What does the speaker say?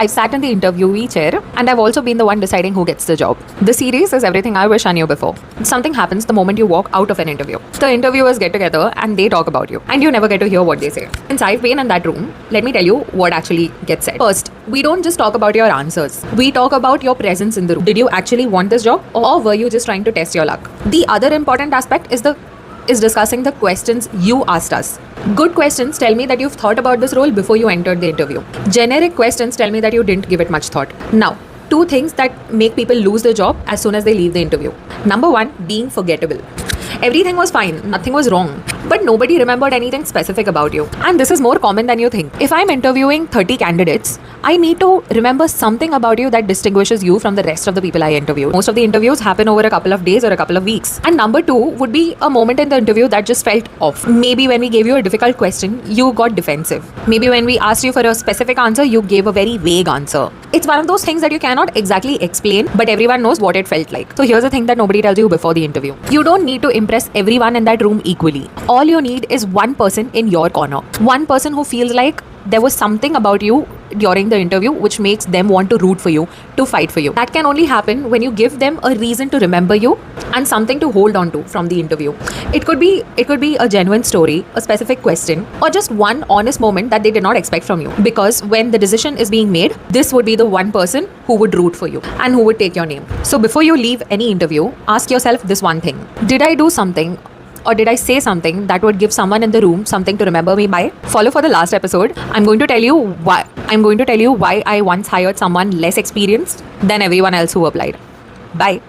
I've sat in the interviewee chair and I've also been the one deciding who gets the job. The series is everything I wish I knew before. Something happens the moment you walk out of an interview. The interviewers get together and they talk about you, and you never get to hear what they say. Since I've been in that room, let me tell you what actually gets said. First, we don't just talk about your answers. We talk about your presence in the room. Did you actually want this job, or were you just trying to test your luck? The other important aspect is discussing the questions you asked us. Good questions tell me that you've thought about this role before you entered the interview. Generic questions tell me that you didn't give it much thought. Now, two things that make people lose their job as soon as they leave the interview. Number one, being forgettable. Everything was fine, nothing was wrong, but nobody remembered anything specific about you. And this is more common than you think. If I'm interviewing 30 candidates, I need to remember something about you that distinguishes you from the rest of the people I interview. Most of the interviews happen over a couple of days or a couple of weeks. And number two would be a moment in the interview that just felt off. Maybe when we gave you a difficult question, you got defensive. Maybe when we asked you for a specific answer, you gave a very vague answer. It's one of those things that you cannot exactly explain, but everyone knows what it felt like. So here's the thing that nobody tells you before the interview. You don't need to impress everyone in that room equally. All you need is one person in your corner. One person who feels like there was something about you during the interview which makes them want to root for you, to fight for you. That can only happen when you give them a reason to remember you and something to hold on to from the interview. It could be a genuine story, a specific question, or just one honest moment that they did not expect from you. Because when the decision is being made, this would be the one person who would root for you and who would take your name. So before you leave any interview, ask yourself this one thing. Did I do something, or did I say something that would give someone in the room something to remember me by? Follow for the last episode. I'm going to tell you why I once hired someone less experienced than everyone else who applied. Bye.